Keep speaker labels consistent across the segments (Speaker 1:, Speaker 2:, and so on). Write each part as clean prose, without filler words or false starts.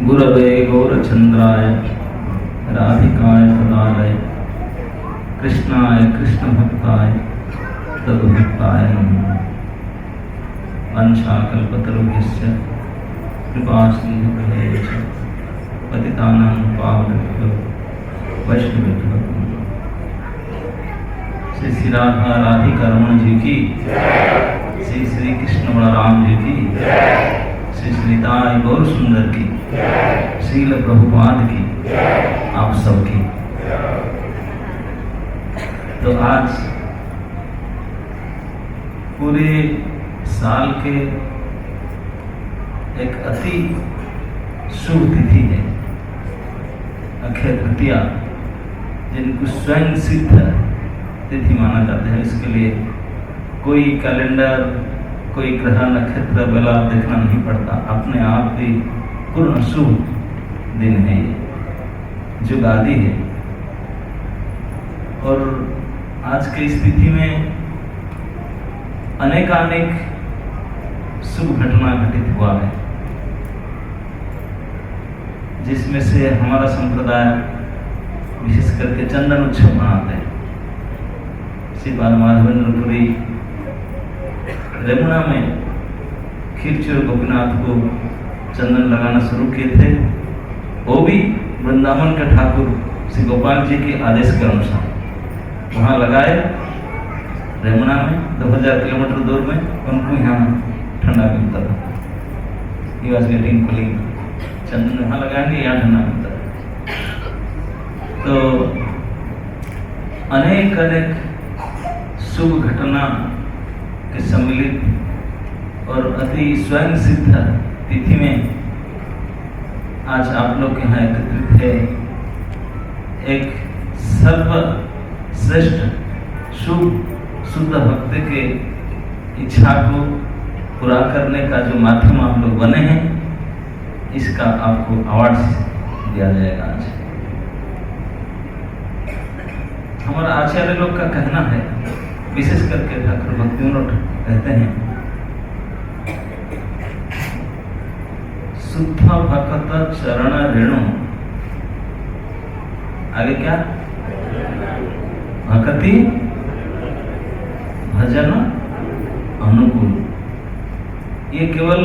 Speaker 1: गुरवे गौरचंद्राय राधिकाय तदालय कृष्णाय कृष्णभक्ताय तद्भक्ताय नमः। वंशाकल्पतरुभ्यश्च कृपासिन्धुभ्यश्च पतितानां पावनेभ्यो वैष्णवेभ्यो नमः। श्री श्री राधा राधिका रमण जी की, श्री श्री कृष्ण बलराम जी की, श्री श्री निताई गौर सुंदर की, श्रील प्रभुपाद की, आप सबकी। तो आज पूरे साल के एक अति शुभ तिथि है अक्षय तृतीया, जिनको स्वयं सिद्ध तिथि माना जाता है। इसके लिए कोई कैलेंडर, कोई ग्रह नक्षत्र बेला देखना नहीं पड़ता, अपने आप ही पूर्ण शुभ दिन है, ये जुगादि है। और आज की स्थिति में अनेकानेक शुभ घटना घटित हुआ है, जिसमें से हमारा संप्रदाय विशेष करके चंदन उत्सव मनाते हैं। श्री बाल माधवेंद्रपुरी रेमुना में खीरचोर गोपीनाथ को चंदन लगाना शुरू किए थे, वो भी वृंदावन के ठाकुर श्री गोपाल जी के आदेश के अनुसार वहाँ लगाए। रेमुना में 2000 किलोमीटर दूर में उनको यहाँ ठंडा मिलता था। He was getting cooling। चंदन यहाँ लगाएंगे, यहाँ ठंडा मिलता है। तो अनेक अनेक शुभ घटना के सम्मिलित और अति स्वयं सिद्ध तिथि में आज आप लोग के यहाँ एकत्रित है। एक सर्वश्रेष्ठ शुभ शुद्ध भक्त के इच्छा को पूरा करने का जो माध्यम आप लोग बने हैं, इसका आपको अवार्ड दिया जाएगा आज। हमारा आचार्य लोग का कहना है, विशेष करके ठाकुर भक्ति कहते हैं, शुद्ध भक्त चरण रेणु, आगे क्या, भक्ति भजन अनुकूल। ये केवल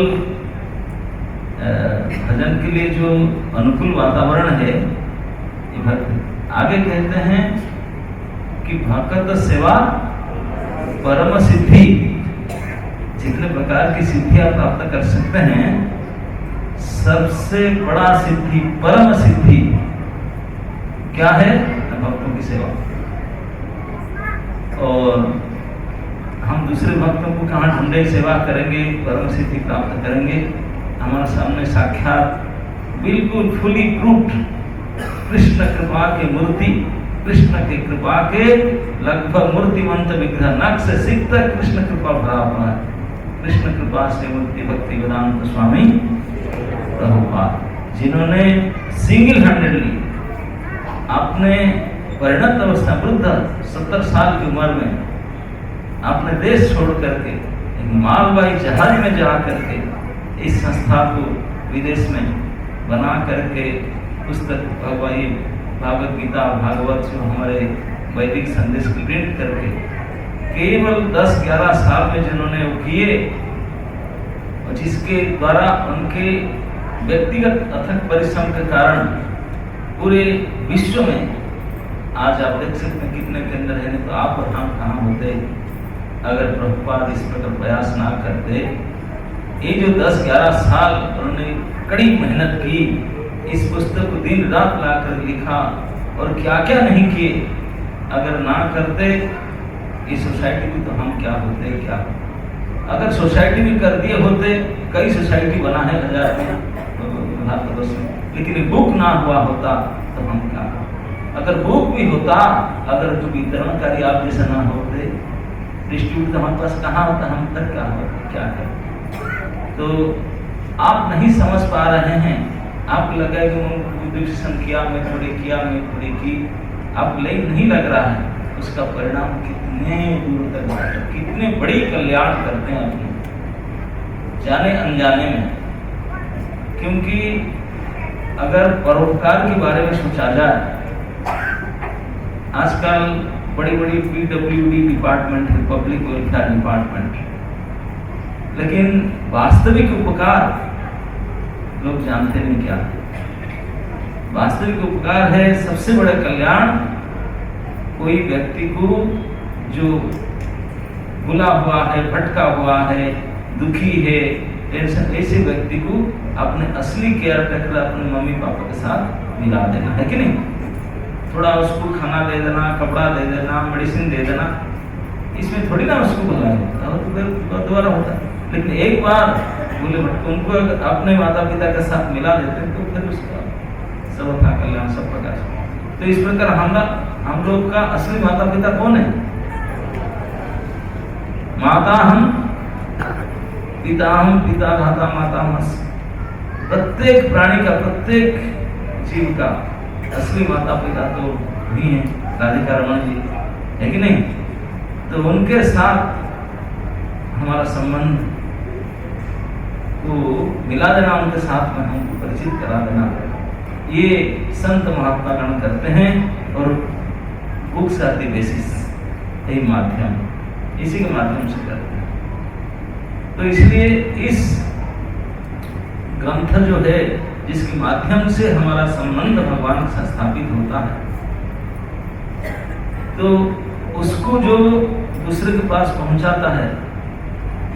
Speaker 1: भजन के लिए जो अनुकूल वातावरण है, ये भक्त आगे कहते हैं कि भक्त सेवा परम सिद्धि। जितने प्रकार की सिद्धि आप प्राप्त कर सकते हैं, सबसे बड़ा सिद्धि, परम सिद्धि क्या है? भक्तों की सेवा। और हम दूसरे भक्तों को कहाँ ढूंढे, सेवा करेंगे, परम सिद्धि प्राप्त करेंगे? हमारे सामने साक्षात बिल्कुल फुली प्रूफ्ड कृष्ण कृपा की मूर्ति, कृष्ण की कृपा के लगभग मूर्तिमंत विग्रह, नख से सिख तक कृष्ण कृपा भरा हुआ है। कृष्ण कृपा से मूर्ति भक्ति वेदांत स्वामी प्रभुपाद, जिन्होंने सिंगल हैंडेडली अपने परिणत अवस्था, वृद्ध 70 साल की उम्र में अपने देश छोड़ करके एक मालवाही जहाज में जा करके इस संस्था को विदेश में बना करके पुस्तक भागवत गीता, भागवत जो हमारे वैदिक संदेश को प्रिंट करके केवल 10-11 साल में जिन्होंने वो किए, और जिसके द्वारा उनके व्यक्तिगत अथक परिश्रम के कारण पूरे विश्व में आज आप देख सकते हैं कितने केंद्र है। नहीं तो आप और हम कहाँ होते अगर प्रभुपाद इस प्रकार प्रयास ना करते। ये जो 10-11 साल उन्होंने कड़ी मेहनत की, इस पुस्तक को दिन रात ला कर लिखा, और क्या क्या नहीं किए, अगर ना करते इस सोसाइटी को तो हम क्या होते, क्या अगर सोसाइटी में कर दिए होते। कई सोसाइटी बना है 1000 में भारतवर्ष में, लेकिन बुक ना हुआ होता तो हम क्या। अगर बुक भी होता, अगर जो वितरणकारी आप जैसा ना होते, डिस्ट्रीब्यूट हमारे पास कहाँ होता, हम तक क्या होता, क्या कर। तो आप नहीं समझ पा रहे हैं, आप लगा कि किया, मैं थोड़ी किया, मैं थोड़ी की, आप नहीं लग रहा है उसका परिणाम कितने दूर तक जाता, कितने बड़ी कल्याण करते हैं अपने जाने अनजाने में। क्योंकि अगर परोपकार के बारे में सोचा जाए, आजकल बड़ी बड़ी PWD डिपार्टमेंट है, पब्लिक वेलफेयर डिपार्टमेंट, लेकिन वास्तविक उपकार लोग जानते नहीं क्या है। वास्तविक उपकार है सबसे बड़ा कल्याण, कोई व्यक्ति को जो भुला हुआ है, भटका हुआ है, दुखी है, टेंशन, ऐसे व्यक्ति को अपने असली केयर टेकर अपने मम्मी पापा के साथ मिला देना है कि नहीं। थोड़ा उसको खाना दे देना, कपड़ा दे देना, मेडिसिन दे देना, इसमें थोड़ी ना उसको भुलाएंगे, और फिर दोबारा होता है। लेकिन एक बार बोले उनको अपने माता पिता के साथ मिला देते हैं तो फिर उसका सब था कल्याण, सब प्रकार। तो इस प्रकार हम लोग का असली माता पिता कौन है? माता हम, पिता हम, पिता धाता माता मस। प्रत्येक प्राणी का, प्रत्येक जीव का असली माता पिता तो भी हैं, राधिका रमन जी है कि नहीं। तो उनके साथ हमारा संबंध को मिला देना, उनके साथ में हमको परिचित करा देना, ये संत महात्मा गण करते हैं। और बुक्स आर द बेसिस, यही माध्यम, इसी के माध्यम से करते हैं। तो इसलिए इस ग्रंथ जो है, जिसके माध्यम से हमारा संबंध भगवान से स्थापित होता है, तो उसको जो दूसरे के पास पहुंचाता है,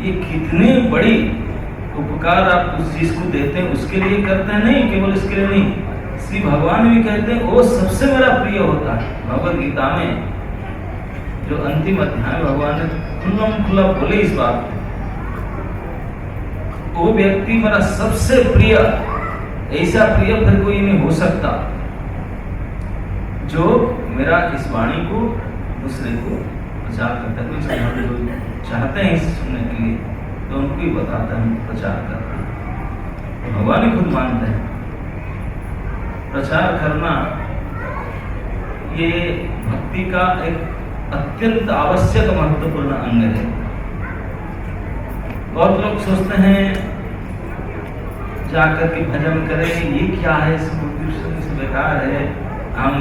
Speaker 1: ये कितनी बड़ी उपकार आप उस चीज को देते हैं, उसके लिए करते हैं, नहीं केवल इसके लिए नहीं। श्री भगवान भी कहते हैं वो सबसे मेरा प्रिय होता है। भगवद गीता में जो अंतिम अध्याय भगवान ने खुल्लम खुल्ला बोले इस बात, वो व्यक्ति मेरा सबसे प्रिय, ऐसा प्रिय फिर कोई नहीं हो सकता जो मेरा इस वाणी को दूसरे को प्रचार करता है। कोई चाहते हैं इसे सुनने के लिए तो उनको ही बताता है, प्रचार करता है। तो भगवान ही खुद मानते हैं प्रचार करना ये भक्ति का एक अत्यंत आवश्यक महत्वपूर्ण अंग है। बहुत लोग सोचते हैं जाकर के भजन करें, ये क्या है, सब बेकार है, हम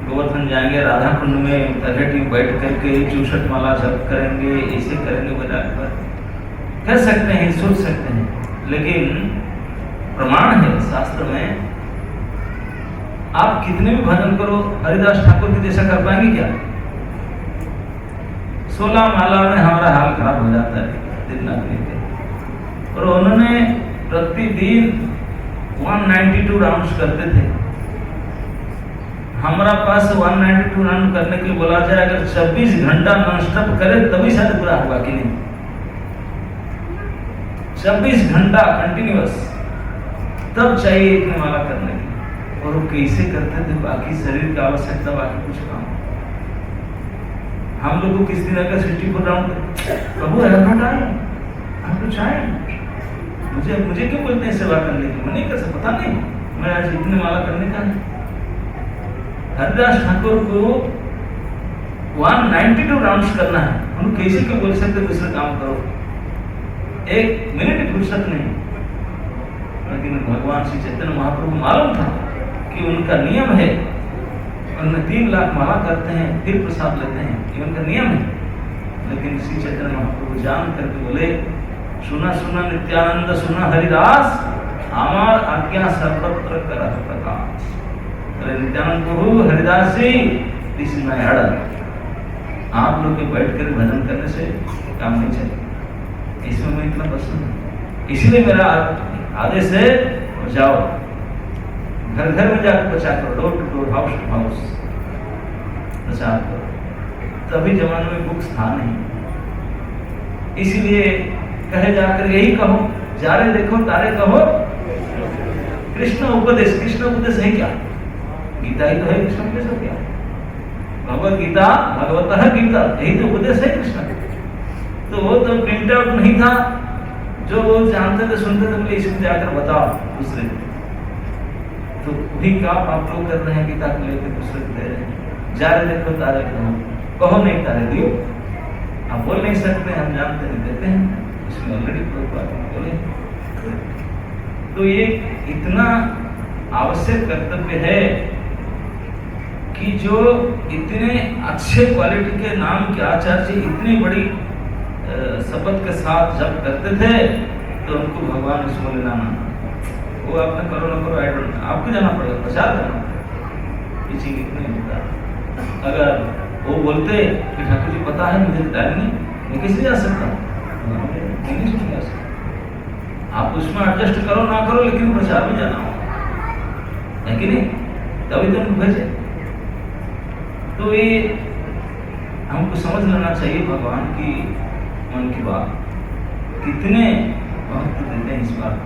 Speaker 1: गोवर्धन जाएंगे राधा कुंड में तलहटी बैठ करके 64 माला जप करेंगे, ऐसे करेंगे, बजाकर कर सकते हैं, सोच सकते हैं। लेकिन प्रमाण है शास्त्र में, आप कितने भी भजन करो, हरिदास ठाकुर के जैसा कर पाएंगे क्या? 16 माला में हमारा हाल खराब हो जाता है दिन रात। और उन्होंने प्रतिदिन 192 राउंड्स करते थे। हमारा पास 192 राउंड करने के लिए बोला जाए, अगर 24 घंटा नॉनस्टॉप करे तभी शायद पूरा होगा कि नहीं। 24 घंटा कंटिन्यूअस तब चाहिए इतने माला करने की। और वो कैसे करते थे? बाकी शरीर की आवश्यकता, बाकी कुछ काम। हम लोग को किस दिन अगर 64 राउंड, प्रभु है हम तो चाहे, मुझे क्यों बोलते हैं सेवा करने की? मैं नहीं कर सकता, पता नहीं मैं आज इतने माला करने का है। हरिदास ठाकुर को 192 राउंड्स करना है, हम कैसे क्यों बोल सकते दूसरे काम करो? एक मिनट फुर्सत नहीं। लेकिन भगवान श्री चैतन्य महाप्रभु मालूम था कि उनका नियम है, उनमें 3 लाख माला करते हैं फिर प्रसाद लेते हैं, ये उनका नियम है। लेकिन श्री चैतन्य महाप्रभु जान करके बोले, सुना सुना नित्यानंद सुना हरिदास, आमार आज्ञा सर्वत्र करत प्रकाश। अरे नित्यानंद प्रभु, हरिदास जी, दिस इज माय ऑर्डर। आप लोग के बैठ कर भजन करने से काम नहीं चलेगा, इसमें मैं इतना पसंद हूँ। इसलिए मेरा आदेश है, जाओ घर घर में जाकर प्रचार करो, door to door, house to house प्रचार करो। तभी जमाने में बुक्स था नहीं, इसलिए कहे जाकर यही कहो, जारे देखो तारे कहो कृष्ण उपदेश। कृष्ण उपदेश है क्या? गीता ही तो है कृष्ण उपदेश। हो क्या? भगवत गीता, भगवतः गीता, यही तो उपदेश है कृष्ण। तो वो तो प्रिंट आउट नहीं था, जो वो जानते थे, सुनते थे, बोले इसको जाकर बताओ दूसरे को। तो वही काम आप लोग कर रहे हैं, गीता को लेकर दूसरे को दे रहे हैं। जारे देखो तारे कहो नहीं तारे दियो। आप बोल नहीं सकते, हम जानते नहीं, देते हैं। इसमें ऑलरेडी बोले। तो ये इतना आवश्यक कर्तव्य है कि जो इतने अच्छे क्वालिटी के नाम के आचार्य इतनी बड़ी शपथ के साथ जब करते थे तो उनको भगवान उसको लेना ना, वो आपने करो ना करो, आई डोंट, आपको जाना पड़ेगा, प्रचार करना पड़ेगा, किसी कितने होता। अगर वो बोलते कि ठाकुर जी पता है मुझे टाइम नहीं, मैं कैसे जा सकता हूँ, नहीं जा सकता। आप उसमें एडजस्ट करो ना करो, लेकिन प्रचार में जाना हो, है कि नहीं, तभी तो उनको भेजे। तो ये हमको समझ लेना चाहिए भगवान की मन की बात, कितने महत्व देते हैं इस बात।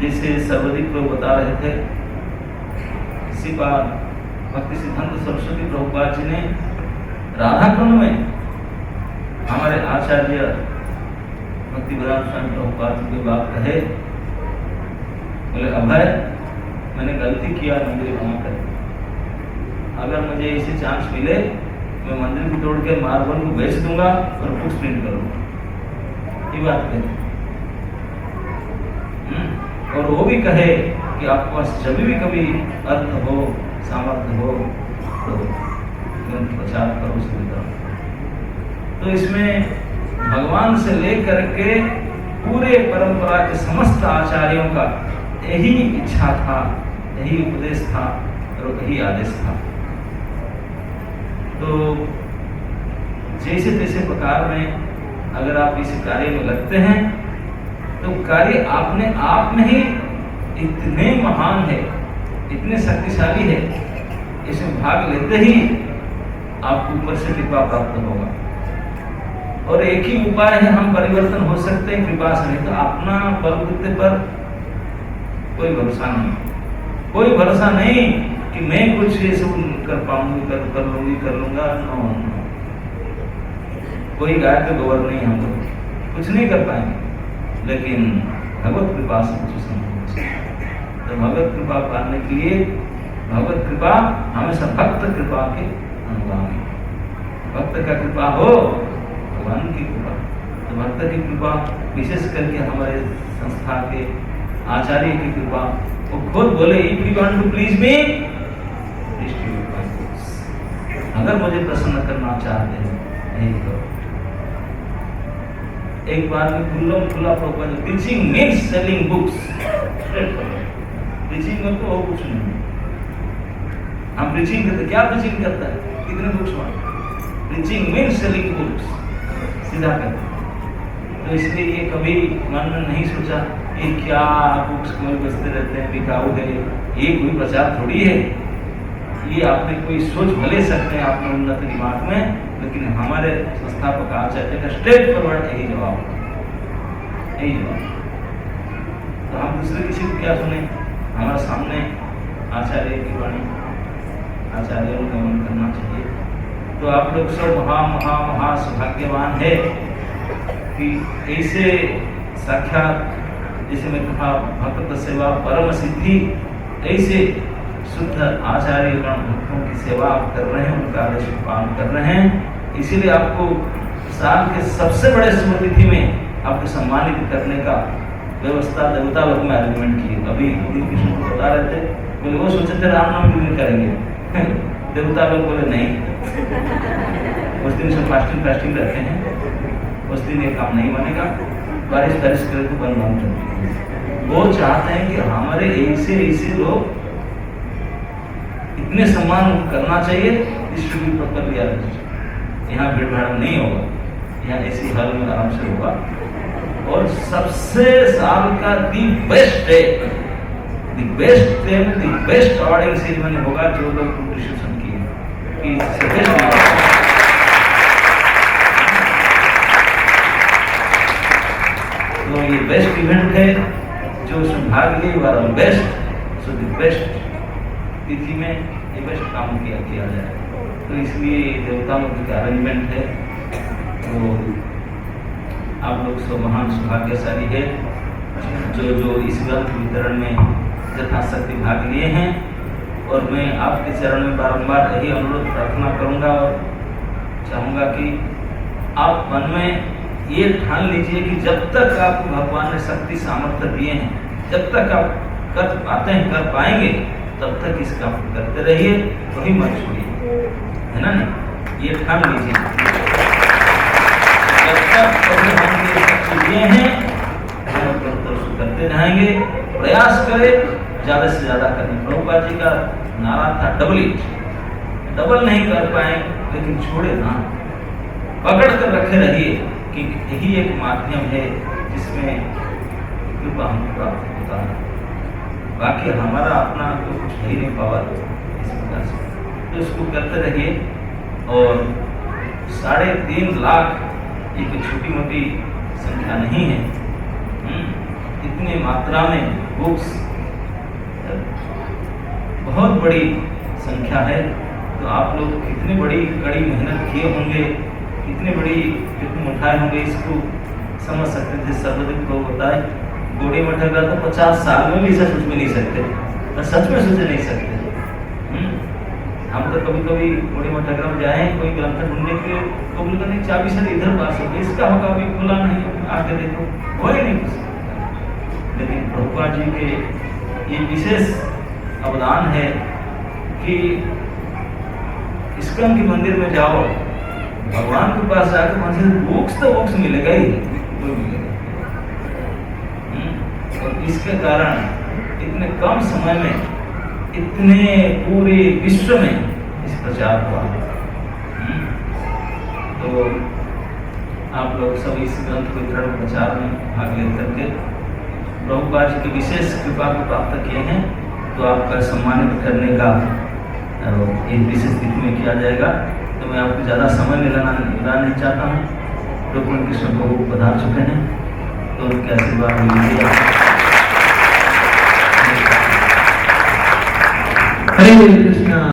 Speaker 1: जैसे सर्वधिक लोग बता रहे थे, इसी बार भक्ति सिद्धांत सरस्वती प्रभुपाद जी ने राधा कुंड में हमारे आचार्य भक्ति वेदांत स्वामी प्रभुपाद जी की बात कहे, बोले अभय मैंने गलती किया, मंदिर बना कर, अगर मुझे ऐसे चांस मिले मैं मंदिर को तोड़ के मार्बल को बेच दूंगा और बुक्स प्रिंट करूंगा, ये बात कहे। और वो भी कहे कि आपके पास जब भी कभी अर्थ हो, सामर्थ्य हो तो ग्रंथ प्रचार करो, सुविधा। तो इसमें भगवान से लेकर के पूरे परंपरा के समस्त आचार्यों का यही इच्छा था, यही उपदेश था और यही आदेश था। तो जैसे तैसे प्रकार में अगर आप इस कार्य में लगते हैं तो कार्य अपने आप में ही इतने महान है, इतने शक्तिशाली है, इसमें भाग लेते ही आपको ऊपर से कृपा प्राप्त होगा। और एक ही उपाय है, हम परिवर्तन हो सकते हैं कृपा से, नहीं तो अपना बलबूते पर कोई भरोसा नहीं, कोई भरोसा नहीं कि मैं कुछ ये सब कर पाऊंगी, कर लूंगा। नो, कोई गाय के गोबर नहीं, हम लोग कुछ नहीं कर पाएंगे, लेकिन भगवत कृपा से कुछ संभव है। तो भगवत कृपा पाने के लिए भगवत कृपा हमेशा भक्त कृपा के अनुगामी, भक्त का कृपा हो भगवान की कृपा। तो भक्त की कृपा विशेष करके हमारे संस्था के आचार्य की कृपा, वो खुद बोले if you want to please me distribute my books, अगर मुझे प्रसन्न करना चाहते हैं यही करो। एक बार में खुला propose, teaching means selling books, teaching में तो और कुछ नहीं। हम प्रीचिंग करते, क्या प्रीचिंग करता है, कितने बुक्स मांगते, प्रीचिंग मीन्स सेलिंग बुक्स, सीधा करते। तो इसलिए ये कभी मन में नहीं सोचा ये क्या बुक्स केवल बेचते रहते हैं, बिकाऊ है, ये कोई प्रचार थोड़ी है। ये आपने कोई सोच भले सकते हैं आपने उन्नत दिमाग में, लेकिन हमारे संस्थापक आचार्य का स्ट्रेट फॉरवर्ड यही जवाब, यही जवाब। तो हम दूसरे किसी को क्या सुने, हमारे सामने आचार्य की वाणी, आचार्य का गमन करना चाहिए। तो आप लोग सब महा सौभाग्यवान है कि ऐसे साक्षात, जैसे मैं कहा भक्त सेवा परम सिद्धि, ऐसे शुद्ध आचार्य गण भक्तों की सेवा आप कर रहे हैं, उनका आदेश पालन कर रहे हैं। इसीलिए आपको साल के सबसे बड़े शुभ तिथि में आपको सम्मानित करने का व्यवस्था देवता लोग में अरेंजमेंट की। अभी कृष्ण को बता रहे थे, बोले वो सोचे थे रामनवमी में करेंगे, देवता लोग बोले नहीं, उस दिन से फास्टिंग रखे हैं, उस दिन ये काम नहीं बनेगा, बारिश करे तो बंद कर। वो चाहते हैं कि हमारे ऐसे लोग इतने सम्मान करना चाहिए, डिस्ट्रीब्यूट कर लिया। यहाँ भीड़ भाड़ नहीं होगा, यहाँ ऐसी हाल में आराम से होगा। और सबसे साल का दी बेस्ट अवार्डिंग सेरेमनी होगा जो लोग डिस्ट्रीब्यूशन किए। तो ये बेस्ट इवेंट है, जो उसमें भाग लिए वाला बेस्ट, सो द बेस्ट तिथि में ये बेस्ट काम किया जाए। तो इसलिए देवता लोग का अरेंजमेंट है। तो आप लोग सब महान सौभाग्यशाली है जो इस ग्रंथ वितरण में यथाशक्ति भाग लिए हैं। और मैं आपके चरण में बारंबार यही अनुरोध प्रार्थना करूंगा और चाहूँगा कि आप मन में ये ठान लीजिए कि जब तक आपको भगवान ने शक्ति सामर्थ्य दिए हैं, जब तक आप कर पाते हैं, कर पाएंगे, तब तक इसका करते रहिए, कभी मत छोड़िए, है ना नहीं, ये ठान लीजिए। जब तक कभी हम ये सब चीजें हैं हम करते रहेंगे, प्रयास करें ज्यादा से ज्यादा करने। प्रभुपाद जी का नारा था डबल नहीं कर पाए लेकिन छोड़े ना, पकड़ कर रखे रहिए कि यही एक माध्यम है जिसमें कृपा हमको प्राप्त होता है। बाकी हमारा अपना तो कुछ है ही नहीं पावर इस प्रकार से, तो इसको करते रहिए। और 3.5 लाख एक छोटी मोटी संख्या नहीं है, इतनी मात्रा में बुक्स बहुत बड़ी संख्या है। तो आप लोग कितनी बड़ी कड़ी मेहनत किए होंगे, कितनी बड़ी कितने उठाए होंगे, इसको समझ सकते थे। सर्वोदय को बताए गोड़ी मठा का तो 50 साल में भी सोच भी नहीं सकते, तो सच में सोच नहीं सकते। हम तो कभी कभी गोड़ी मठा में जाए कोई ग्रंथ ढूंढने के लिए तो बोलते नहीं चाबी सर इधर पास हो, इसका होगा अभी खुला नहीं, आके देखो हो ही नहीं कुछ। लेकिन प्रभुपाद जी के ये विशेष अवदान है कि इस्कॉन के मंदिर में जाओ, भगवान के पास जाकर वहां से बुक्स मिलेगा ही, कोई मिलेगा। और इसके कारण इतने कम समय में इतने पूरे विश्व में इस प्रचार हुआ। तो आप लोग सब इस ग्रंथ वितरण प्रचार में भाग लेकर के प्रभुपाद जी की विशेष कृपा को प्राप्त किए हैं। तो आपका सम्मानित करने का एक विशेष तिथि में किया जाएगा। तो मैं आपको ज़्यादा समय लेना नहीं चाहता हूँ। रुक्मिणी कृष्ण प्रभु पधार चुके हैं, तो उनके आशीर्वाद लीजिए।
Speaker 2: हरे कृष्णा।